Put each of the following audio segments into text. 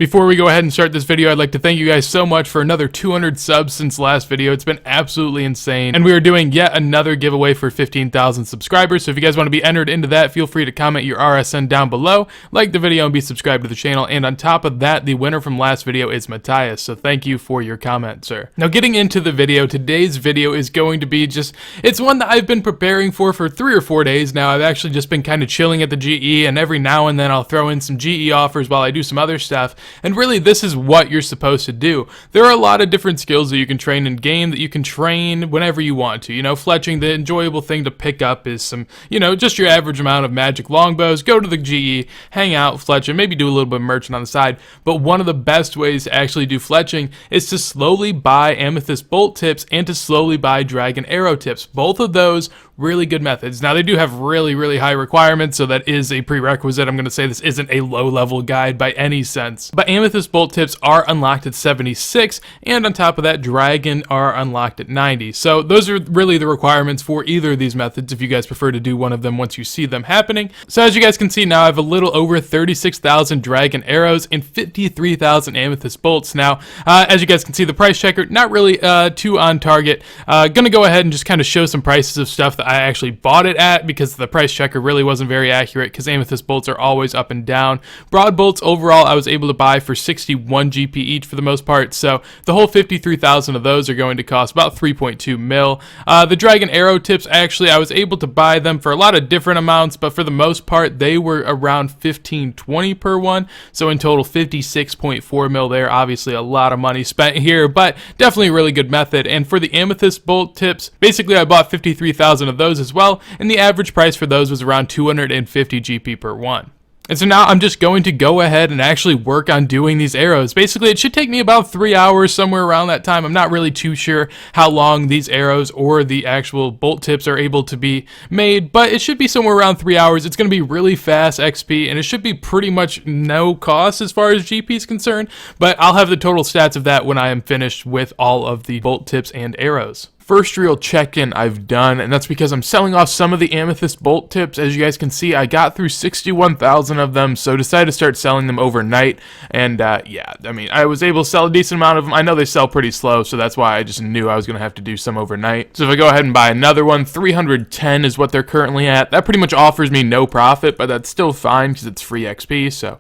Before we go ahead and start this video, I'd like to thank you guys so much for another 200 subs since last video. It's been absolutely insane. And we are doing yet another giveaway for 15,000 subscribers. So if you guys want to be entered into that, feel free to comment your RSN down below, like the video, and be subscribed to the channel. And on top of that, the winner from last video is Matthias. So thank you for your comment, sir. Now getting into the video, today's video is going to be it's one that I've been preparing for 3 or 4 days now. I've actually just been kind of chilling at the GE, and every now and then I'll throw in some GE offers while I do some other stuff. And really, this is what you're supposed to do. There are a lot of different skills that you can train in game that you can train whenever you want to. You know, fletching, the enjoyable thing to pick up is some, just your average amount of magic longbows. Go to the GE, hang out, fletch, and maybe do a little bit of merchant on the side. But one of the best ways to actually do fletching is to slowly buy amethyst bolt tips and to slowly buy dragon arrow tips. Both of those really good methods. Now they do have really, really high requirements, so that is a prerequisite. I'm going to say this isn't a low-level guide by any sense. But amethyst bolt tips are unlocked at 76, and on top of that, dragon are unlocked at 90. So those are really the requirements for either of these methods if you guys prefer to do one of them once you see them happening. So as you guys can see now, I have a little over 36,000 dragon arrows and 53,000 amethyst bolts. Now, as you guys can see, the price checker, not really too on target. Gonna go ahead and just kind of show some prices of stuff that I actually bought it at, because the price checker really wasn't very accurate, because amethyst bolts are always up and down. Broad bolts overall I was able to buy for 61 GP each for the most part, so the whole 53,000 of those are going to cost about 3.2 mil. The dragon arrow tips, actually I was able to buy them for a lot of different amounts, but for the most part they were around 15-20 per one, so in total 56.4 mil there. Obviously a lot of money spent here, but definitely a really good method. And for the amethyst bolt tips, basically I bought 53,000 of those as well, and the average price for those was around 250 GP per one. And so now I'm just going to go ahead and actually work on doing these arrows. Basically, it should take me about 3 hours, somewhere around that time. I'm not really too sure how long these arrows or the actual bolt tips are able to be made, but it should be somewhere around 3 hours. It's going to be really fast XP, and it should be pretty much no cost as far as GP is concerned, but I'll have the total stats of that when I am finished with all of the bolt tips and arrows. First real check-in I've done, and that's because I'm selling off some of the amethyst bolt tips. As you guys can see, I got through 61,000 of them, so decided to start selling them overnight. And yeah, I mean, I was able to sell a decent amount of them. I know they sell pretty slow, so that's why I just knew I was going to have to do some overnight. So if I go ahead and buy another one, 310 is what they're currently at. That pretty much offers me no profit, but that's still fine because it's free XP, so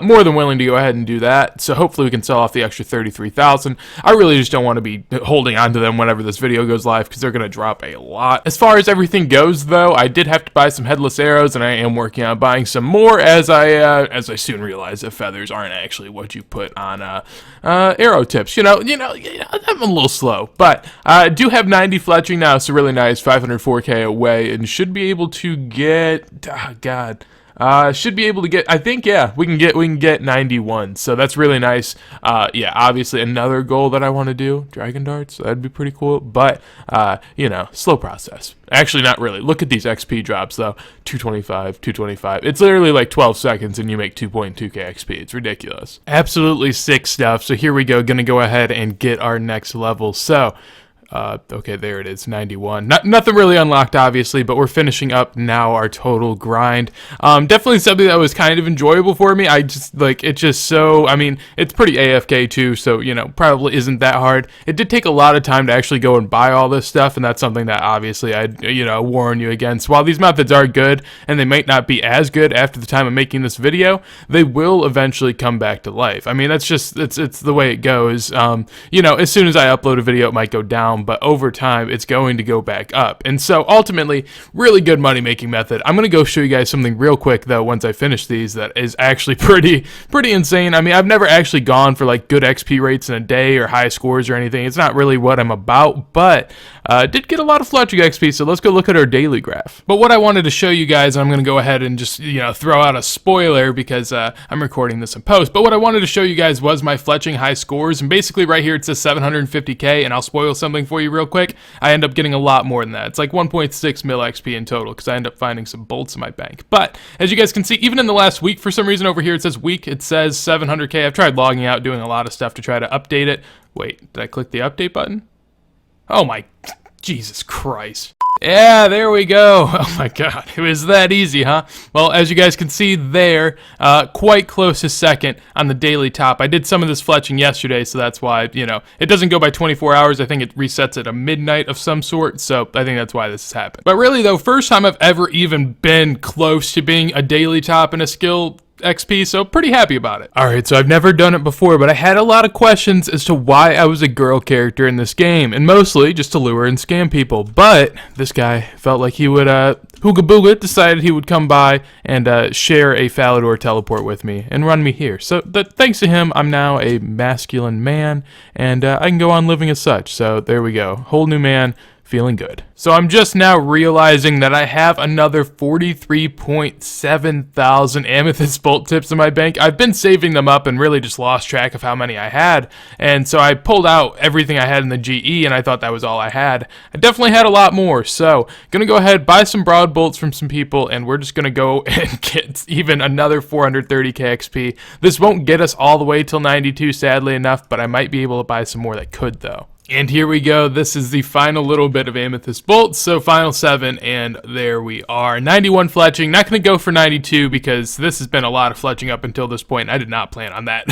more than willing to go ahead and do that. So hopefully we can sell off the extra 33,000. I really just don't want to be holding on to them whenever this video goes live, because they're going to drop a lot. As far as everything goes though, I did have to buy some headless arrows, and I am working on buying some more as I soon realize that feathers aren't actually what you put on arrow tips. You know, I'm a little slow, but I do have 90 fletching now, so really nice, 504k away, and should be able to get, should be able to get, I think, yeah, we can get 91, so that's really nice. Yeah, obviously another goal that I want to do, dragon darts, so that'd be pretty cool, but slow process. Actually, not really. Look at these XP drops though, 225, 225. It's literally like 12 seconds and you make 2.2k XP. It's ridiculous. Absolutely sick stuff. So here we go, gonna go ahead and get our next level. So okay, there it is, 91. Nothing really unlocked, obviously, but we're finishing up now our total grind. Definitely something that was kind of enjoyable for me. It's pretty AFK too, so, probably isn't that hard. It did take a lot of time to actually go and buy all this stuff, and that's something that obviously I'd, warn you against. While these methods are good, and they might not be as good after the time of making this video, they will eventually come back to life. I mean, that's just, it's the way it goes. As soon as I upload a video, it might go down, but over time it's going to go back up. And so ultimately, really good money making method. I'm going to go show you guys something real quick though once I finish these that is actually pretty insane. I mean, I've never actually gone for like good XP rates in a day or high scores or anything. It's not really what I'm about, but did get a lot of fletching XP, so let's go look at our daily graph. But what I wanted to show you guys, I'm going to go ahead and just throw out a spoiler because I'm recording this in post, but what I wanted to show you guys was my fletching high scores, and basically right here it says 750k, and I'll spoil something for you real quick. I end up getting a lot more than that. It's like 1.6 mil XP in total because I end up finding some bolts in my bank. But as you guys can see, even in the last week, for some reason over here it says week, it says 700k. I've tried logging out, doing a lot of stuff to try to update it. Wait, did I click the update button? Oh my, Jesus Christ. Yeah, there we go. Oh my god, it was that easy, huh? Well, as you guys can see there, quite close to second on the daily top. I did some of this fletching yesterday, so that's why, you know, it doesn't go by 24 hours. I think it resets at a midnight of some sort, so I think that's why this has happened. But really though, first time I've ever even been close to being a daily top in a skill XP, so pretty happy about it. Alright, so I've never done it before, but I had a lot of questions as to why I was a girl character in this game, and mostly just to lure and scam people. But this guy felt like he would, Hooga Booga decided he would come by and share a Falador teleport with me and run me here. So thanks to him, I'm now a masculine man, and I can go on living as such. So there we go. Whole new man. Feeling good. So I'm just now realizing that I have another 43.7 thousand amethyst bolt tips in my bank. I've been saving them up and really just lost track of how many I had. And so I pulled out everything I had in the GE and I thought that was all I had. I definitely had a lot more. So gonna go ahead, buy some broad bolts from some people, and we're just gonna go and get even another 430k XP. This won't get us all the way till 92, sadly enough, but I might be able to buy some more that could though. And here we go. This is the final little bit of amethyst bolts. So final 7, and there we are. 91 fletching. Not going to go for 92 because this has been a lot of fletching up until this point. I did not plan on that.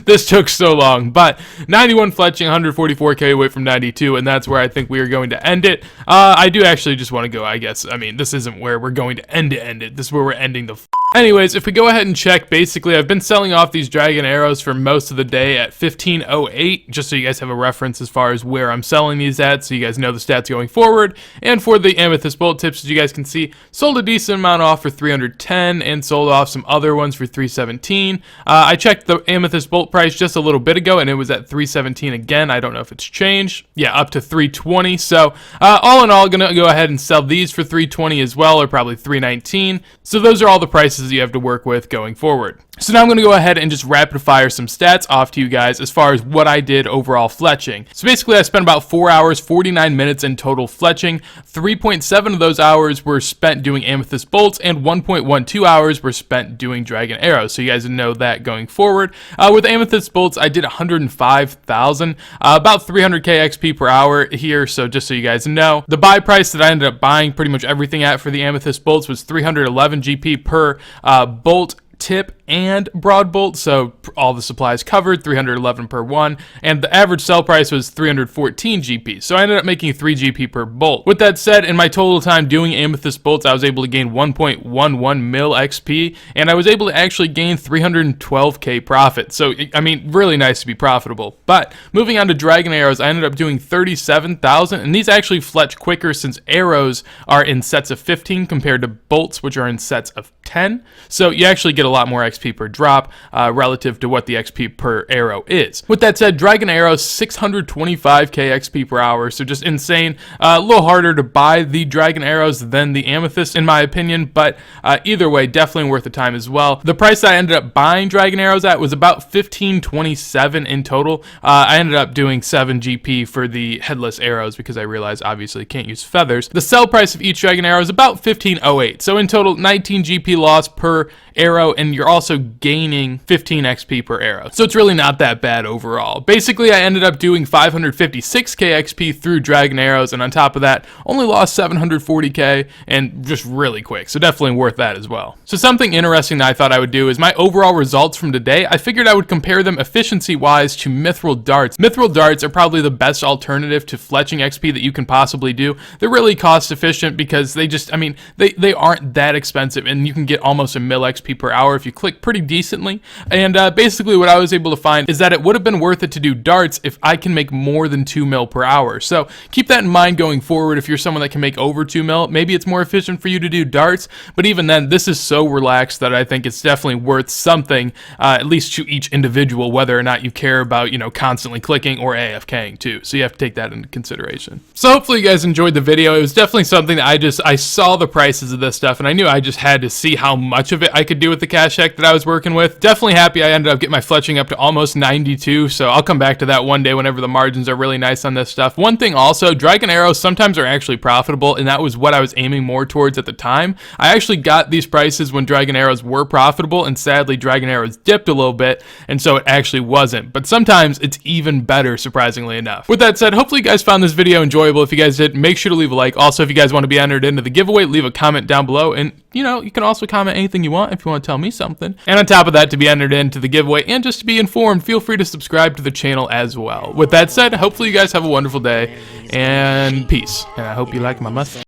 This took so long. But 91 fletching, 144k away from 92, and that's where I think we are going to end it. I do actually just want to go, I guess. I mean, this isn't where we're going to end it. This is where we're ending the Anyways, if we go ahead and check, basically I've been selling off these dragon arrows for most of the day at 1508, just so you guys have a reference as far as where I'm selling these at, so you guys know the stats going forward. And for the amethyst bolt tips, as you guys can see, sold a decent amount off for 310 and sold off some other ones for 317. I checked the amethyst bolt price just a little bit ago and it was at 317 again. I don't know if it's changed. Yeah, up to 320. So all in all, gonna go ahead and sell these for 320 as well, or probably 319. So those are all the prices you have to work with going forward. So now I'm going to go ahead and just rapid fire some stats off to you guys as far as what I did overall fletching. So basically I spent about 4 hours, 49 minutes in total fletching. 3.7 of those hours were spent doing amethyst bolts and 1.12 hours were spent doing dragon arrows. So you guys know that going forward. With amethyst bolts, I did 105,000, about 300k XP per hour here. So just so you guys know, the buy price that I ended up buying pretty much everything at for the amethyst bolts was 311 GP per bolt tip and broad bolt, so all the supplies covered, 311 per one, and the average sell price was 314 GP, so I ended up making 3 GP per bolt. With that said, in my total time doing amethyst bolts, I was able to gain 1.11 mil XP, and I was able to actually gain 312k profit, so I mean, really nice to be profitable. But moving on to dragon arrows, I ended up doing 37,000, and these actually fletch quicker since arrows are in sets of 15 compared to bolts, which are in sets of 10, so you actually get a lot more XP per drop relative to what the XP per arrow is. With that said, dragon arrows 625k XP per hour, so just insane. A little harder to buy the dragon arrows than the amethyst in my opinion, but either way, definitely worth the time as well. The price that I ended up buying dragon arrows at was about 1527 in total. I ended up doing 7 GP for the headless arrows because I realized obviously can't use feathers. The sell price of each dragon arrow is about 1508, so in total 19 GP loss per arrow, and you're also gaining 15 XP per arrow. So it's really not that bad overall. Basically, I ended up doing 556k XP through dragon arrows, and on top of that, only lost 740k, and just really quick. So definitely worth that as well. So something interesting that I thought I would do is my overall results from today. I figured I would compare them efficiency-wise to mithril darts. Mithril darts are probably the best alternative to fletching XP that you can possibly do. They're really cost efficient because they just, I mean, they aren't that expensive, and you can get almost a mil XP per hour if you click pretty decently. And basically what I was able to find is that it would have been worth it to do darts if I can make more than 2 mil per hour. So keep that in mind going forward. If you're someone that can make over 2 mil, maybe it's more efficient for you to do darts, but even then, this is so relaxed that I think it's definitely worth something, at least to each individual, whether or not you care about, you know, constantly clicking or AFKing too. So you have to take that into consideration. So hopefully you guys enjoyed the video. It was definitely something that I saw the prices of this stuff and I knew I just had to see how much of it I could do with the cash check that I was working with. Definitely happy I ended up getting my fletching up to almost 92, so I'll come back to that one day whenever the margins are really nice on this stuff. One thing also, dragon arrows sometimes are actually profitable, and that was what I was aiming more towards at the time. I actually got these prices when dragon arrows were profitable, and sadly dragon arrows dipped a little bit, and so it actually wasn't. But sometimes it's even better, surprisingly enough. With that said, hopefully you guys found this video enjoyable. If you guys did, make sure to leave a like. Also, if you guys want to be entered into the giveaway, leave a comment down below, and you know, you can also comment anything you want if you want to tell me something. And on top of that, to be entered into the giveaway and just to be informed, feel free to subscribe to the channel as well. With that said, hopefully you guys have a wonderful day, and peace. And I hope you like my mustache.